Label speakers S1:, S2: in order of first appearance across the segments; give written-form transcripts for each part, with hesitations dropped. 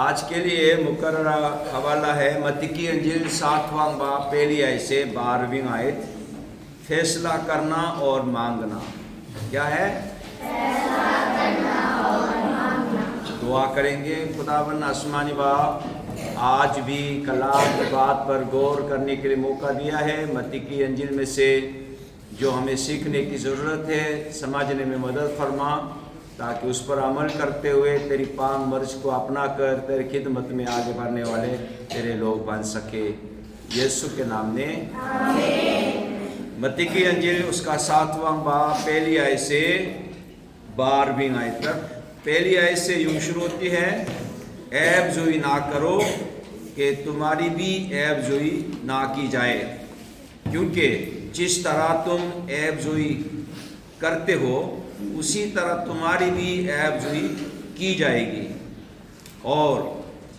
S1: آج کے لیے مقررہ حوالہ ہے متی کی انجیل 7واں باب پہلی آیت سے 12ویں آیت، فیصلہ کرنا اور مانگنا۔ کیا ہے؟
S2: فیصلہ کرنا اور مانگنا۔
S1: دعا کریں گے۔ خداوند آسمانی باپ، آج بھی کلام کی بات پر غور کرنے کے لیے موقع دیا ہے۔ متی کی انجیل میں سے جو ہمیں سیکھنے کی ضرورت ہے سمجھنے میں مدد فرما، تاکہ اس پر عمل کرتے ہوئے تیری پاک مرض کو اپنا کر تیری خدمت میں آگے بڑھنے والے تیرے لوگ بن سکے، یسوع کے نام میں آمین۔ متی کی انجیل اس کا 7واں باب پہلی آیت سے 12ویں آیت تک۔ پہلی آیت سے یوں شروع ہوتی ہے، عیب جوئی نہ کرو کہ تمہاری بھی عیب جوئی نہ کی جائے، کیونکہ جس طرح تم عیب جوئی کرتے ہو اسی طرح تمہاری بھی عیب جوئی کی جائے گی، اور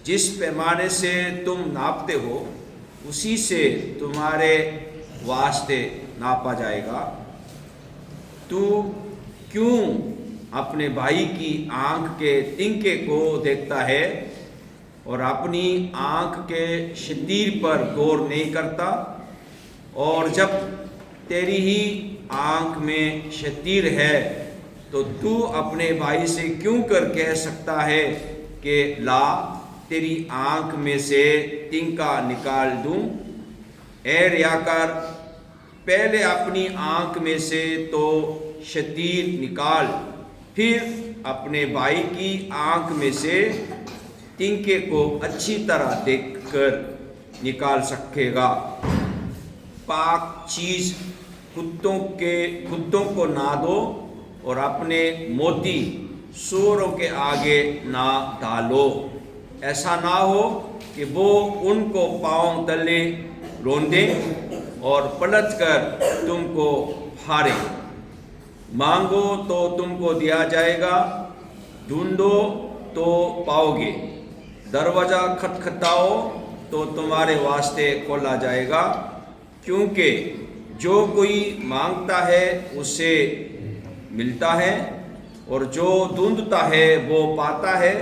S1: جس پیمانے سے تم ناپتے ہو اسی سے تمہارے واسطے ناپا جائے گا۔ تو کیوں اپنے بھائی کی آنکھ کے تنکے کو دیکھتا ہے اور اپنی آنکھ کے شتیر پر غور نہیں کرتا؟ اور جب تیری ہی آنکھ میں شتیر ہے تو اپنے بھائی سے کیوں کر کہہ سکتا ہے کہ لا تیری آنکھ میں سے تنکا نکال دوں؟ اے ریاکار، پہلے اپنی آنکھ میں سے تو شتیر نکال، پھر اپنے بھائی کی آنکھ میں سے تنکے کو اچھی طرح دیکھ کر نکال سکے گا۔ پاک چیز کتوں کو نہ دو اور اپنے موتی سوروں کے آگے نہ ڈالو، ایسا نہ ہو کہ وہ ان کو پاؤں تلے روندیں اور پلٹ کر تم کو پھاڑیں۔ مانگو تو تم کو دیا جائے گا، ڈھونڈو تو پاؤ گے، دروازہ کھٹکھٹاؤ تو تمہارے واسطے کھولا جائے گا، کیونکہ جو کوئی مانگتا ہے اسے ملتا ہے، اور جو ڈھونڈتا ہے وہ پاتا ہے،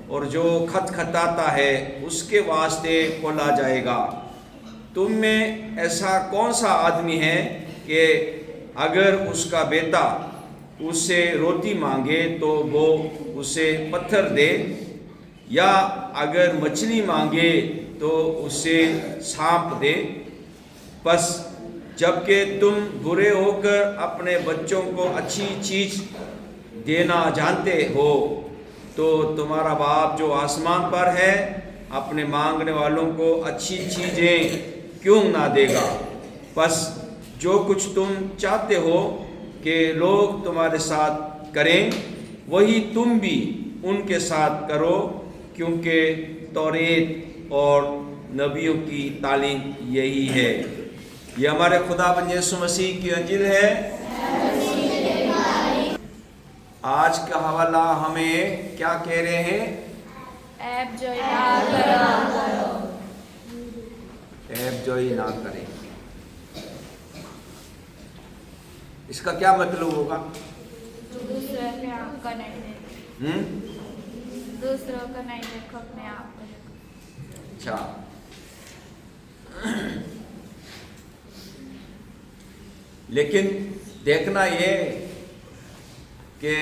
S1: اور جو کھٹکھٹاتا ہے اس کے واسطے کھولا جائے گا۔ تم میں ایسا کون سا آدمی ہے کہ اگر اس کا بیٹا اس سے روٹی مانگے تو وہ اسے پتھر دے، یا اگر مچھلی مانگے تو اسے سانپ دے؟ بس جبکہ تم برے ہو کر اپنے بچوں کو اچھی چیز دینا جانتے ہو تو تمہارا باپ جو آسمان پر ہے اپنے مانگنے والوں کو اچھی چیزیں کیوں نہ دے گا؟ بس جو کچھ تم چاہتے ہو کہ لوگ تمہارے ساتھ کریں وہی تم بھی ان کے ساتھ کرو، کیونکہ توریت اور نبیوں کی تعلیم یہی ہے۔ یہ ہمارے خداوند یسوع مسیح کی انجیل ہے۔ آج کا حوالہ ہمیں کیا کہہ رہے ہیں؟
S2: عیب جوئی نہ کرو۔
S1: عیب جوئی نہ کریں۔ اس کا کیا مطلب ہوگا؟
S2: دوسروں کے آپ کا نہیں دیکھو، دوسروں کا نہیں دیکھو، اپنے آپ کو دیکھو۔
S1: اچھا، لیکن دیکھنا یہ کہ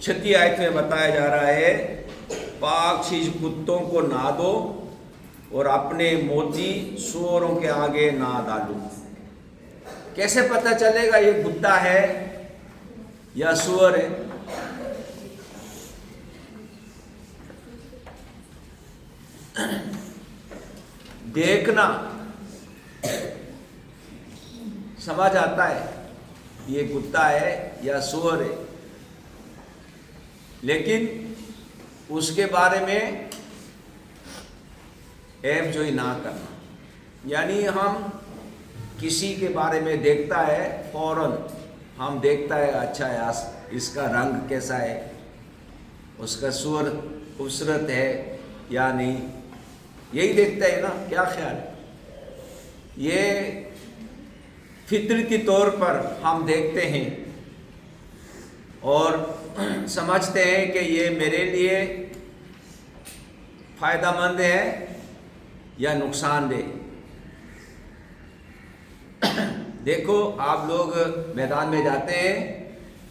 S1: 6 آیت میں بتایا جا رہا ہے پاک چیز کتوں کو نہ دو اور اپنے موتی سوروں کے آگے نہ ڈالو۔ کیسے پتہ چلے گا یہ کتا ہے یا سور ہے؟ دیکھنا سمجھ آتا ہے یہ کتا ہے یا سور ہے، لیکن اس کے بارے میں عیب جوئی نہ کرنا، یعنی ہم کسی کے بارے میں دیکھتا ہے فوراً ہم دیکھتا ہے اچھا ہے اس کا رنگ کیسا ہے، اس کا سور خوبصورت ہے یا نہیں، یہی دیکھتا ہے نا، کیا خیال ہے؟ یہ فطرتی طور پر ہم دیکھتے ہیں، اور समझते हैं कि ये मेरे लिए फ़ायदा मंद है या नुकसानदेह। देखो आप लोग मैदान में जाते हैं,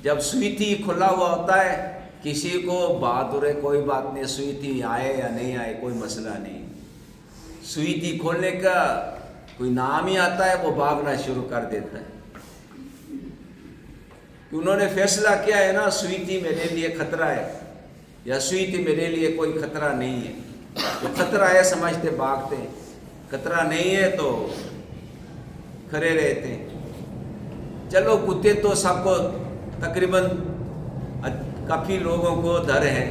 S1: जब सुई थी खुला हुआ होता है, किसी को बहादुर है कोई बात नहीं, सुई थी आए या नहीं आए कोई मसला नहीं। सुई थी खोलने का कोई नाम ही आता है वो भागना शुरू कर देता है। उन्होंने फैसला किया है ना, सुई थी मेरे लिए खतरा है या सुई थी मेरे लिए कोई खतरा नहीं है, तो खतरा है समझते भागते, खतरा नहीं है तो खड़े रहते हैं। चलो कुत्ते तो सबको तकरीबन काफ़ी लोगों को डर है,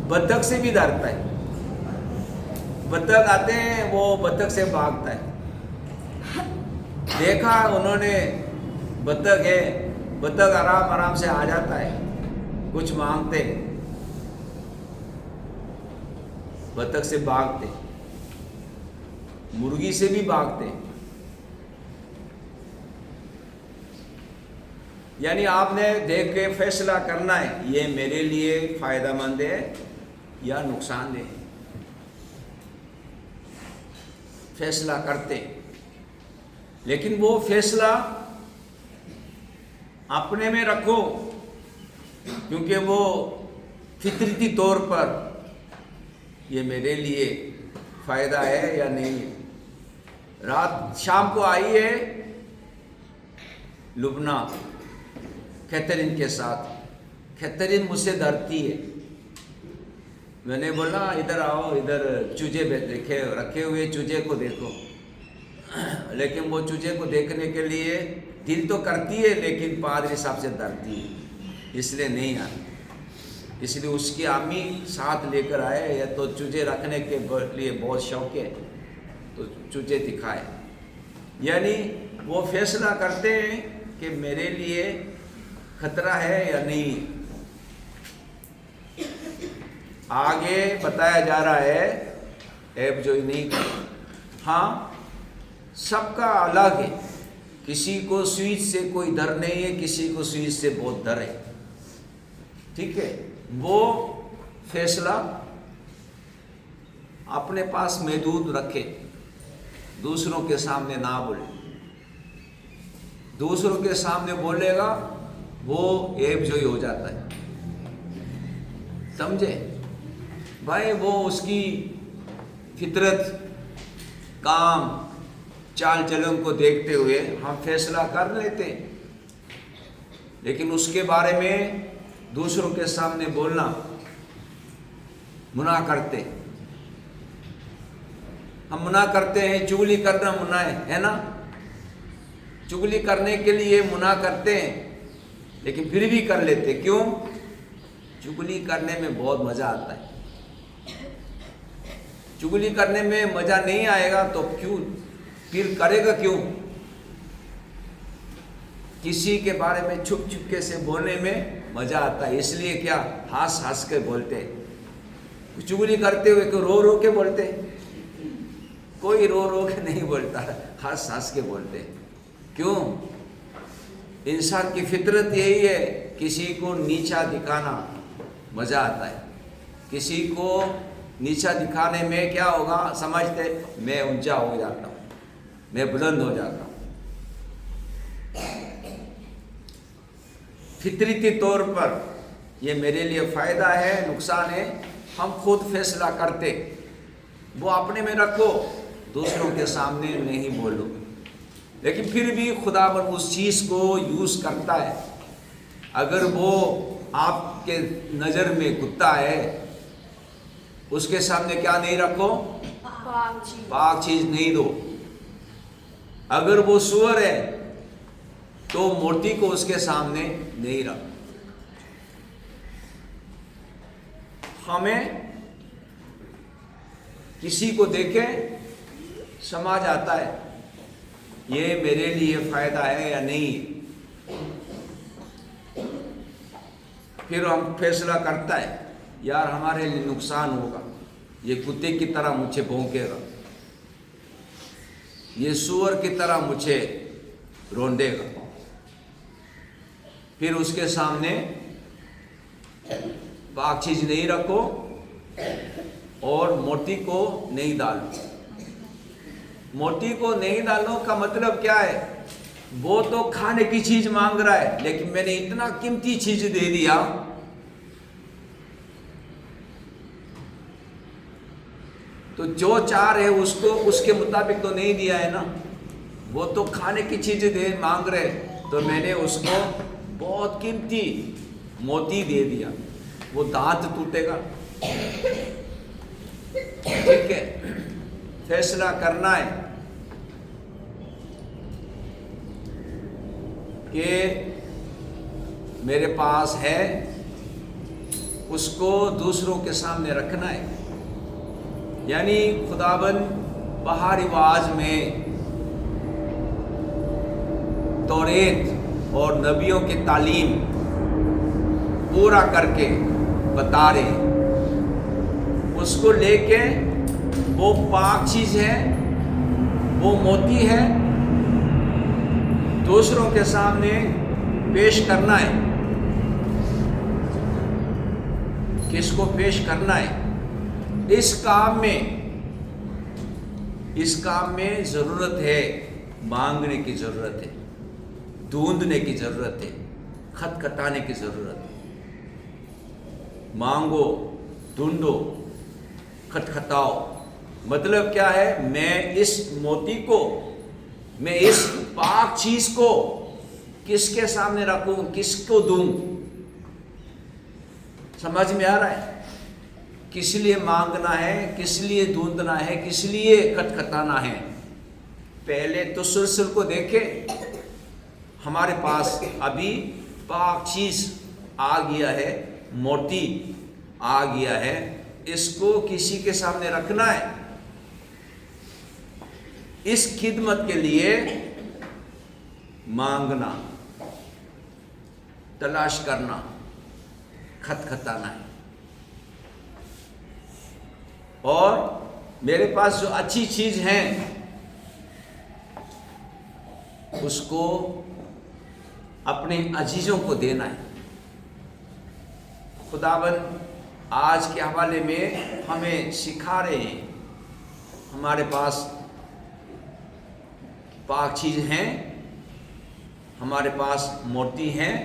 S1: बत्तख से भी डरता है। बत्तख आते हैं वो बत्तख से भागता है। देखा उन्होंने बत्तख है, बत्तख आराम आराम से आ जाता है, कुछ मांगते बत्तख से भागते, मुर्गी से भी भागते। यानी आपने देख के फैसला करना है ये मेरे लिए फायदेमंद है या नुकसानदेह है, फैसला करते। लेकिन वो फैसला अपने में रखो, क्योंकि वो फितरती तौर पर ये मेरे लिए फ़ायदा है या नहीं है। रात शाम को आई है लुबना कैथरीन के साथ, कैथरीन मुझसे डरती है। मैंने बोला इधर आओ, इधर चूजे देखे रखे हुए चूजे को देखो, लेकिन वो चूजे को देखने के लिए दिल तो करती है लेकिन पादरी साहब से डरती है, इसलिए नहीं आई। इसलिए उसकी अम्मी साथ लेकर आए, या तो चूजे रखने के लिए बहुत शौक है तो चूजे दिखाए। यानी वो फैसला करते हैं कि मेरे लिए खतरा है या नहीं। आगे बताया जा रहा है ऐप जो नहीं, हाँ सबका अलग है, किसी को स्विच से कोई डर नहीं है, किसी को स्विच से बहुत डर है, ठीक है। वो फैसला अपने पास महदूद रखे, दूसरों के सामने ना बोले। दूसरों के सामने बोलेगा वो ऐप जो ही हो जाता है, समझे भाई। वो उसकी फितरत, काम, चाल चलन को देखते हुए हम फैसला कर लेते, लेकिन उसके बारे में दूसरों के सामने बोलना मना करते। हम मना करते हैं, चुगली करना मना है ना। चुगली करने के लिए मना करते हैं लेकिन फिर भी कर लेते। क्यों? चुगली करने में बहुत मजा आता है। चुगली करने में मजा नहीं आएगा तो क्यों फिर करेगा क्यों? किसी के बारे में छुप छुपके से बोलने में मजा आता है, इसलिए क्या हंस हंस के बोलते। चुगली करते हुए को रो रो के बोलते, कोई रो रो के नहीं बोलता, हंस हंस के बोलते। क्यों? इंसान की फितरत यही है, किसी को नीचा दिखाना मजा आता है। किसी को नीचा दिखाने में क्या होगा समझते, मैं ऊंचा हो जाता हूँ, मैं बुलंद हो जाता हूँ। फितरती तौर पर ये मेरे लिए फ़ायदा है नुकसान है, हम खुद फैसला करते। वो अपने में रखो, दूसरों के सामने नहीं बोलो। लेकिन फिर भी खुदावन उस चीज़ को यूज़ करता है। अगर वो आपके नज़र में कुत्ता है, उसके सामने क्या नहीं रखो, पाक चीज़ नहीं दो। अगर वो सूअर है तो मूर्ति को उसके सामने नहीं रख। हमें किसी को देखे समझ आता है ये मेरे लिए फ़ायदा है या नहीं, फिर हम फैसला करता है यार हमारे लिए नुकसान होगा, ये कुत्ते की तरह मुझे भौंकेगा, ये सूअर की तरह मुझे रोंदेगा। फिर उसके सामने पाक चीज नहीं रखो और मूर्ति को नहीं डालो। मूर्ति को नहीं डालो का मतलब क्या है? वो तो खाने की चीज मांग रहा है, लेकिन मैंने इतना कीमती चीज दे दिया, तो जो चाह रहे उसको उसके मुताबिक तो नहीं दिया है ना। वो तो खाने की चीज दे मांग रहे, तो मैंने उसको बहुत कीमती मोती दे दिया, वो दांत टूटेगा। ठीक है, फैसला करना है कि मेरे पास है, उसको दूसरों के सामने रखना है। यानी खुदावन बाहर रिवाज में तौरेत और नबियों की तालीम पूरा करके बता रहे, उसको लेके वो पाक चीज है, वो मोती है, दूसरों के सामने पेश करना है। किसको पेश करना है? इस काम में जरूरत है, मांगने की जरूरत है, ढूंढने की जरूरत है, खटखटाने की जरूरत है। मांगो, ढूंढो, खटखटाओ। मतलब क्या है? मैं इस मोती को, मैं इस पाक चीज को किसके सामने रखूं, किसको दूं? समझ में आ रहा है? किस लिए मांगना है, किस लिए ढूंढना है, किस लिए खटखटाना है? पहले तो सुरसुर को देखे, हमारे पास अभी पाक चीज आ गया है, मोती आ गया है, इसको किसी के सामने रखना है। इस खिदमत के लिए मांगना, तलाश करना, खटखटाना है। और मेरे पास जो अच्छी चीज है उसको अपने अजीजों को देना है। खुदावन आज के हवाले में हमें सिखा रहे हैं, हमारे पास पाक चीज हैं, हमारे पास मूर्ति हैं,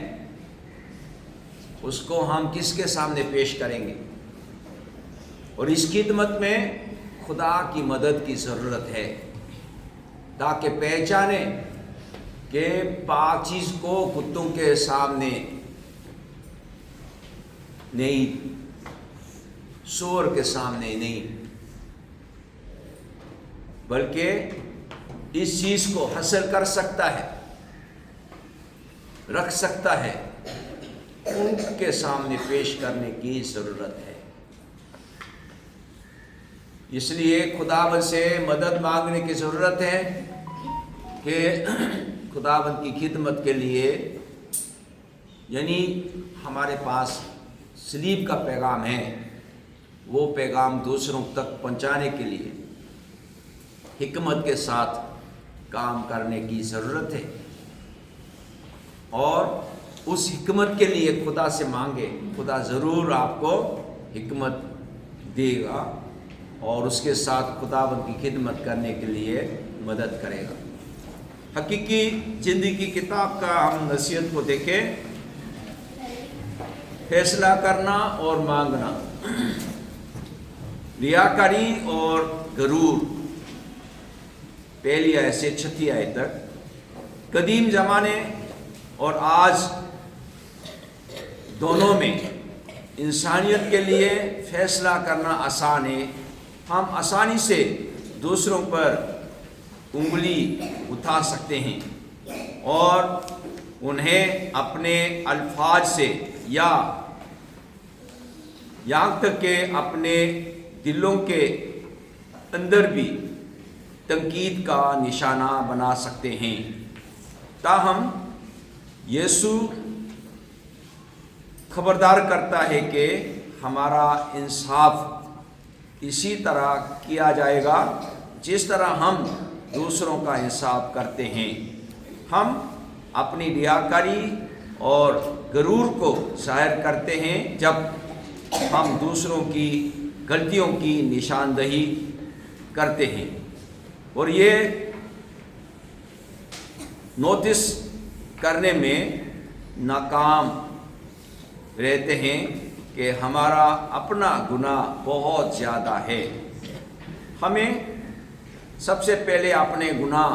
S1: उसको हम किसके सामने पेश करेंगे? और इस खिदमत में खुदा की मदद की ज़रूरत है, ताकि पहचाने कि पाक चीज़ को कुत्तों के सामने नहीं, सूअर के सामने नहीं, बल्कि इस चीज़ को हासिल कर सकता है, रख सकता है, उनके सामने पेश करने की ज़रूरत है। इसलिए खुदावन से मदद मांगने की ज़रूरत है कि खुदावन की खिदमत के लिए, यानी हमारे पास सलीब का पैगाम है, वो पैगाम दूसरों तक पहुंचाने के लिए हिकमत के साथ काम करने की ज़रूरत है। और उस हिकमत के लिए खुदा से मांगे, खुदा ज़रूर आपको हिकमत देगा और उसके साथ खुदावंद की खिदमत करने के लिए मदद करेगा। हकीकी ज़िंदगी की किताब का हम नसीहत को देखें, फैसला करना और मांगना, रियाकारी और गरूर, पहली आयत से 6 आयत तक। कदीम ज़माने और आज दोनों में इंसानियत के लिए फैसला करना आसान है। हम आसानी से दूसरों पर उंगली उठा सकते हैं और उन्हें अपने अल्फाज से या यहाँ तक के अपने दिलों के अंदर भी तंकीद का निशाना बना सकते हैं। ताहम यीशु खबरदार करता है कि हमारा इंसाफ इसी तरह किया जाएगा जिस तरह हम दूसरों का इंसाफ करते हैं। हम अपनी रियाकारी और गरूर को ज़ाहिर करते हैं जब हम दूसरों की गलतियों की निशानदही करते हैं, और ये नोटिस करने में नाकाम रहते हैं कि हमारा अपना गुनाह बहुत ज़्यादा है। हमें सबसे पहले अपने गुनाह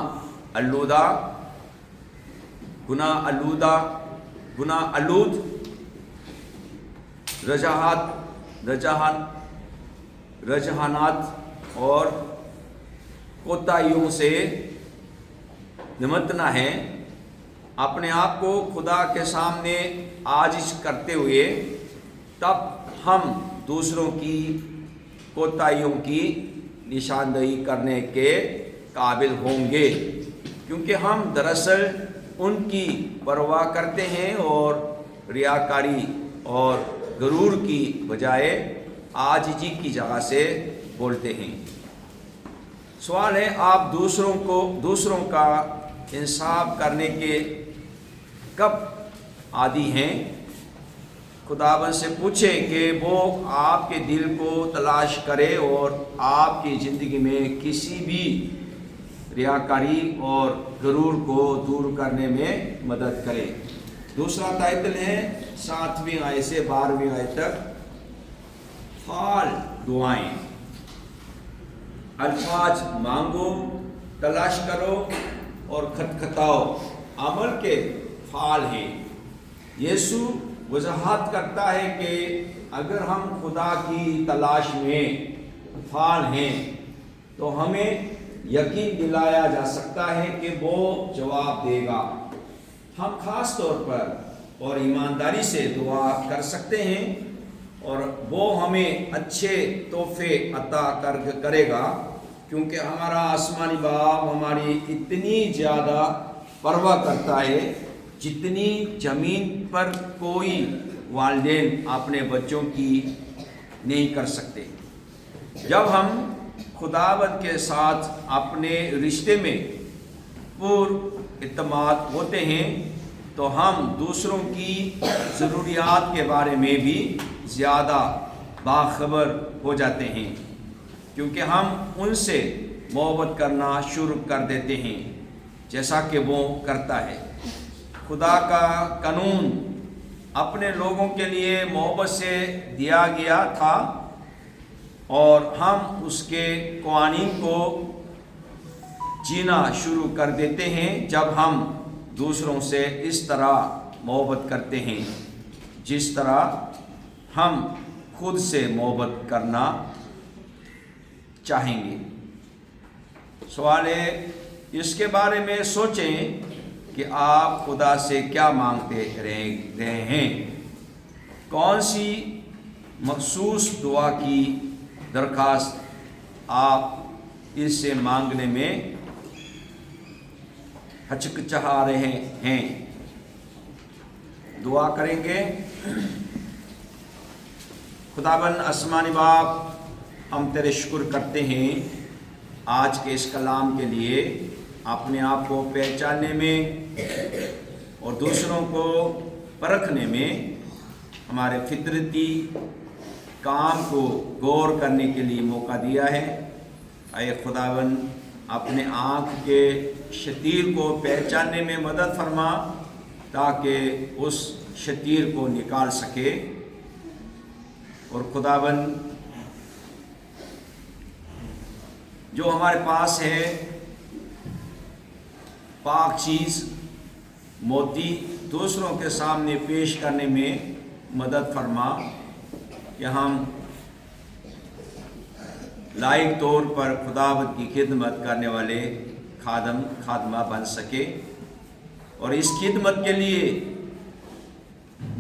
S1: आलूद रजहानात और कोताहियों से निमटना है। अपने आप को खुदा के सामने आजिज़ करते हुए तब हम दूसरों की कोताहियों की निशानदही करने के काबिल होंगे, क्योंकि हम दरअसल उनकी परवाह करते हैं और रियाकारी और गरूर की बजाय आजिज़ी की जगह से बोलते हैं। सवाल है, आप दूसरों का इंसाफ करने के कब आदी हैं? खुदावन से पूछें कि वो आपके दिल को तलाश करे और आपकी ज़िंदगी में किसी भी रियाकारी और गरूर को दूर करने में मदद करे। दूसरा टाइटल है 7वीं आयत से 12वीं आयत तक, फाल दुआएं। अल्फाज मांगो, तलाश करो और खटखटाओ अमल के फाल हैं। यीशु वजाहत करता है कि अगर हम खुदा की तलाश में फाल हैं तो हमें यकीन दिलाया जा सकता है कि वो जवाब देगा। हम खास तौर पर और ईमानदारी से दुआ कर सकते हैं और वो हमें अच्छे तोहफे अता करेगा, क्योंकि हमारा आसमानी बाप हमारी इतनी ज़्यादा परवाह करता है जितनी ज़मीन पर कोई वालिदैन अपने बच्चों की नहीं कर सकते। जब हम खुदावंद के साथ अपने रिश्ते में पूर्ण इत्मीनान होते हैं तो हम दूसरों की ज़रूरियात के बारे में भी ज़्यादा बाखबर हो जाते हैं, क्योंकि हम उनसे मोहब्बत करना शुरू कर देते हैं जैसा कि वो करता है। खुदा का कानून अपने लोगों के लिए मोहब्बत से दिया गया था और हम उसके क़वानीन को जीना शुरू कर देते हैं जब हम दूसरों से इस तरह मोहब्बत करते हैं जिस तरह हम खुद से मोहब्बत करना चाहेंगे। सवाल है, इसके बारे में सोचें कि आप खुदा से क्या मांगते रहे हैं। कौन सी मखसूस दुआ की दरख्वास्त आप इससे मांगने में हिचकिचा रहे हैं? दुआ करेंगे। खुदाबंद आसमानी बाप, हम तेरे शुक्र करते हैं आज के इस कलाम के लिए, अपने आप को पहचानने में और दूसरों को परखने में हमारे फितरती काम को गौर करने के लिए मौका दिया है। आए खुदावन, अपने आँख के शतीर को पहचानने में मदद फरमा ताकि उस शतीर को निकाल सके। और खुदावन, जो हमारे पास है पाक चीज़ मोती दूसरों के सामने पेश करने में मदद फरमा कि हम लायक तौर पर खुदावंद की खिदमत करने वाले खादमा बन सके। और इस खिदमत के लिए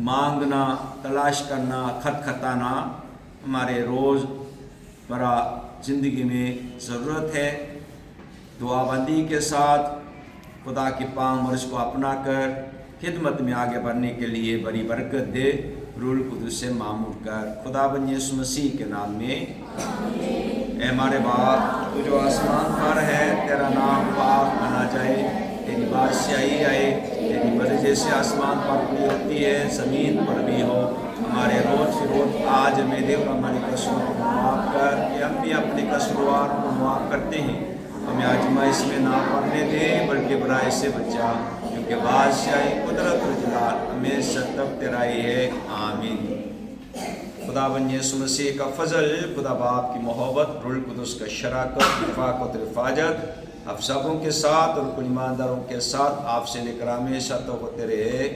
S1: मांगना, तलाश करना, खटखटाना हमारे रोज़मर्रा ज़िंदगी में ज़रूरत है। दुआबंदी के साथ खुदा की पामर्श को अपना कर खिदमत में आगे बढ़ने के लिए बड़ी बरकत दे। रूह कुदूस से मामूर कर, खुदाबंद यीशु मसीह के नाम में आमीन। हमारे बाप, तू जो आसमान पर है, तेरा नाम पाक माना जाए, तेरी बादशाही आए, तेरी मर्जी जैसे आसमान पर भी होती है ज़मीन पर भी हो। हमारे रोज़ रोज़ आज में देव हमारे कसूरों को माफ़ कर, कि हम भी अपने कसूरवार को माफ़ करते हैं। हमें आजमाइश में ना पड़ने दे, बल्कि बुराई से बचा, क्योंकि बादशाही कुदरत और जलाल हमेशा तक तेरा ही है। आमीन। खुदावन यीशु मसीह का फजल, खुदा बाप की मोहब्बत, रूह कुदस का शराकत, रफ़ाक़त और हिफाजत आप सबों के साथ और कुल ईमानदारों के साथ आपसे लेकर हमेशा तो होते रहे।